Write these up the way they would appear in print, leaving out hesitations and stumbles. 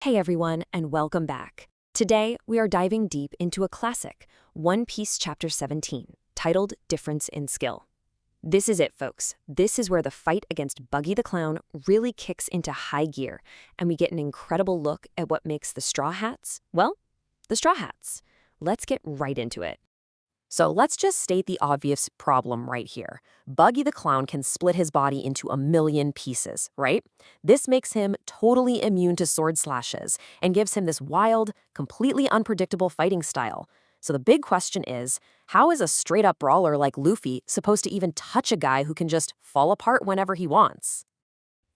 Hey everyone, and welcome back. Today, we are diving deep into a classic, One Piece Chapter 17, titled Difference in Skill. This is it, folks. This is where the fight against Buggy the Clown really kicks into high gear, and we get an incredible look at what makes the Straw Hats, well, the Straw Hats. Let's get right into it. So let's just state the obvious problem right here. Buggy the Clown can split his body into a million pieces, right? This makes him totally immune to sword slashes and gives him this wild, completely unpredictable fighting style. So the big question is, how is a straight-up brawler like Luffy supposed to even touch a guy who can just fall apart whenever he wants?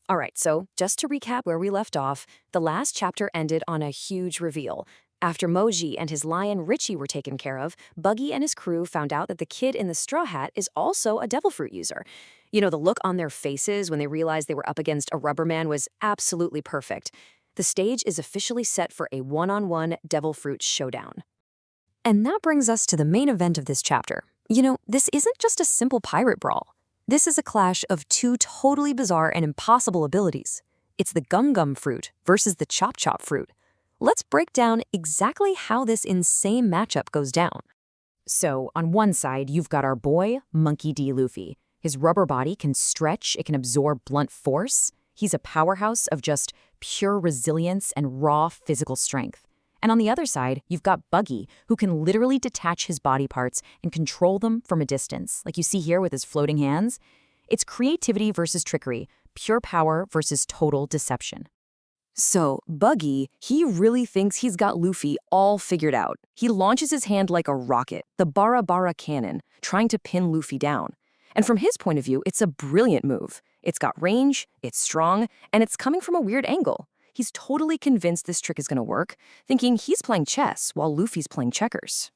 All right, so just to recap where we left off, the last chapter ended on a huge reveal. After Moji and his lion Richie were taken care of, Buggy and his crew found out that the kid in the straw hat is also a devil fruit user. You know, the look on their faces when they realized they were up against a rubber man was absolutely perfect. The stage is officially set for a one-on-one devil fruit showdown. And that brings us to the main event of this chapter. You know, this isn't just a simple pirate brawl. This is a clash of two totally bizarre and impossible abilities. It's the Gum Gum fruit versus the Chop Chop fruit. Let's break down exactly how this insane matchup goes down. So, on one side, you've got our boy, Monkey D. Luffy. His rubber body can stretch, it can absorb blunt force. He's a powerhouse of just pure resilience and raw physical strength. And on the other side, you've got Buggy, who can literally detach his body parts and control them from a distance, like you see here with his floating hands. It's creativity versus trickery, pure power versus total deception. So, Buggy, he really thinks he's got Luffy all figured out. He launches his hand like a rocket, the Bara Bara cannon, trying to pin Luffy down. And from his point of view, it's a brilliant move. It's got range, it's strong, and it's coming from a weird angle. He's totally convinced this trick is going to work, thinking he's playing chess while Luffy's playing checkers.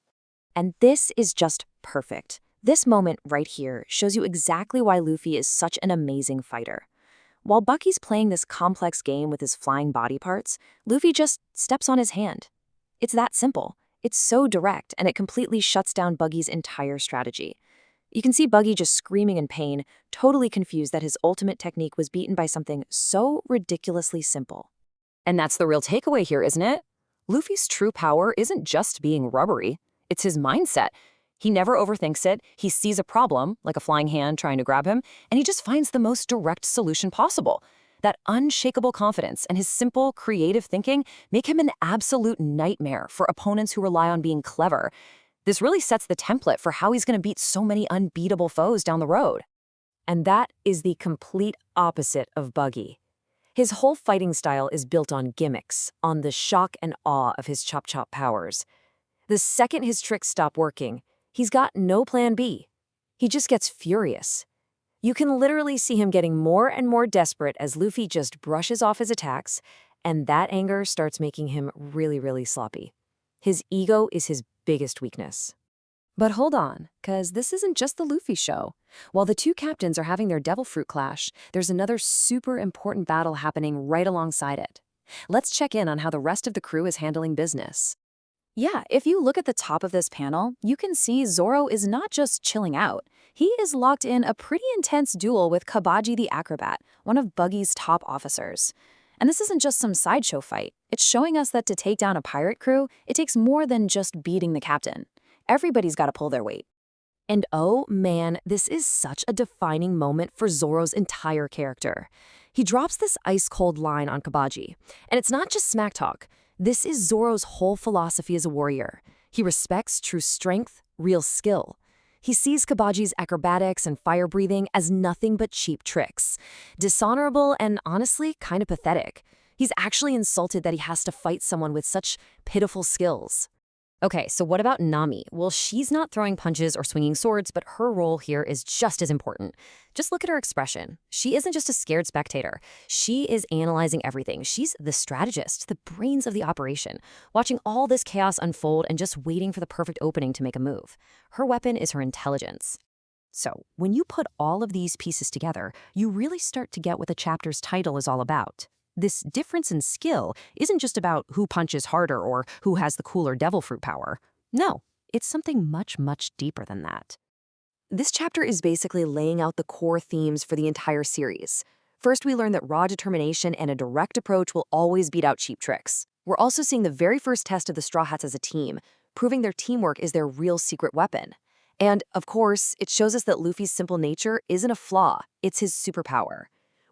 And this is just perfect. This moment right here shows you exactly why Luffy is such an amazing fighter. While Bucky's playing this complex game with his flying body parts, Luffy just steps on his hand. It's that simple. It's so direct, and it completely shuts down Buggy's entire strategy. You can see Buggy just screaming in pain, totally confused that his ultimate technique was beaten by something so ridiculously simple. And that's the real takeaway here, isn't it? Luffy's true power isn't just being rubbery. It's his mindset. He never overthinks it, he sees a problem, like a flying hand trying to grab him, and he just finds the most direct solution possible. That unshakable confidence and his simple, creative thinking make him an absolute nightmare for opponents who rely on being clever. This really sets the template for how he's going to beat so many unbeatable foes down the road. And that is the complete opposite of Buggy. His whole fighting style is built on gimmicks, on the shock and awe of his Chop Chop powers. The second his tricks stop working, he's got no plan B. He just gets furious. You can literally see him getting more and more desperate as Luffy just brushes off his attacks, and that anger starts making him really, really sloppy. His ego is his biggest weakness. But hold on, because this isn't just the Luffy show. While the two captains are having their devil fruit clash, there's another super important battle happening right alongside it. Let's check in on how the rest of the crew is handling business. Yeah, if you look at the top of this panel, you can see Zoro is not just chilling out. He is locked in a pretty intense duel with Kabaji the Acrobat, one of Buggy's top officers. And this isn't just some sideshow fight. It's showing us that to take down a pirate crew, it takes more than just beating the captain. Everybody's got to pull their weight. And oh man, this is such a defining moment for Zoro's entire character. He drops this ice-cold line on Kabaji, and it's not just smack talk. This is Zoro's whole philosophy as a warrior. He respects true strength, real skill. He sees Kabaji's acrobatics and fire breathing as nothing but cheap tricks. Dishonorable and honestly kind of pathetic. He's actually insulted that he has to fight someone with such pitiful skills. Okay, so what about Nami? Well, she's not throwing punches or swinging swords, but her role here is just as important. Just look at her expression. She isn't just a scared spectator. She is analyzing everything. She's the strategist, the brains of the operation, watching all this chaos unfold and just waiting for the perfect opening to make a move. Her weapon is her intelligence. So, when you put all of these pieces together, you really start to get what the chapter's title is all about. This difference in skill isn't just about who punches harder or who has the cooler devil fruit power. No, it's something much, much deeper than that. This chapter is basically laying out the core themes for the entire series. First, we learn that raw determination and a direct approach will always beat out cheap tricks. We're also seeing the very first test of the Straw Hats as a team, proving their teamwork is their real secret weapon. And, of course, it shows us that Luffy's simple nature isn't a flaw, it's his superpower.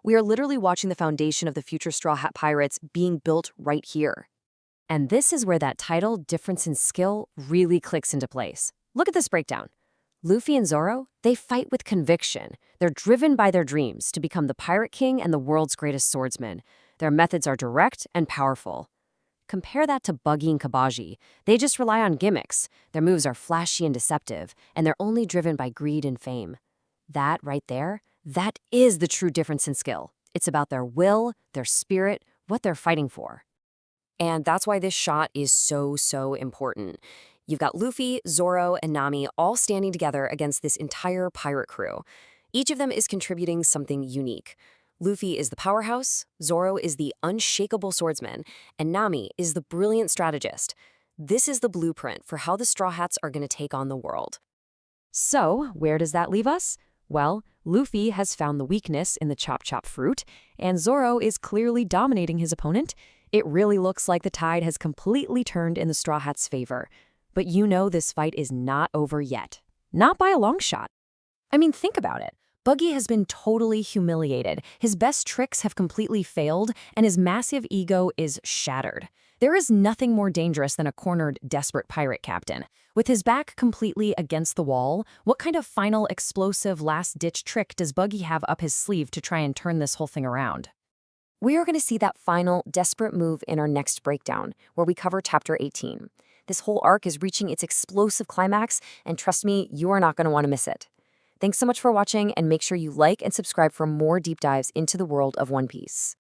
We are literally watching the foundation of the future Straw Hat Pirates being built right here. And this is where that title, difference in skill, really clicks into place. Look at this breakdown. Luffy and Zoro, they fight with conviction. They're driven by their dreams to become the Pirate King and the world's greatest swordsman. Their methods are direct and powerful. Compare that to Buggy and Kabaji. They just rely on gimmicks. Their moves are flashy and deceptive, and they're only driven by greed and fame. That right there, that is the true difference in skill. It's about their will, their spirit, what they're fighting for. And that's why this shot is so important. You've got Luffy, Zoro, and Nami all standing together against this entire pirate crew. Each of them is contributing something unique. Luffy is the powerhouse, Zoro is the unshakable swordsman, and Nami is the brilliant strategist. This is the blueprint for how the Straw Hats are going to take on the world. So, where does that leave us? Well, Luffy has found the weakness in the chop fruit, and Zoro is clearly dominating his opponent. It really looks like the tide has completely turned in the Straw Hats' favor. But you know this fight is not over yet. Not by a long shot. I mean, think about it. Buggy has been totally humiliated. His best tricks have completely failed, and his massive ego is shattered. There is nothing more dangerous than a cornered, desperate pirate captain. With his back completely against the wall, what kind of final explosive last-ditch trick does Buggy have up his sleeve to try and turn this whole thing around? We are going to see that final, desperate move in our next breakdown, where we cover Chapter 18. This whole arc is reaching its explosive climax, and trust me, you are not going to want to miss it. Thanks so much for watching, and make sure you like and subscribe for more deep dives into the world of One Piece.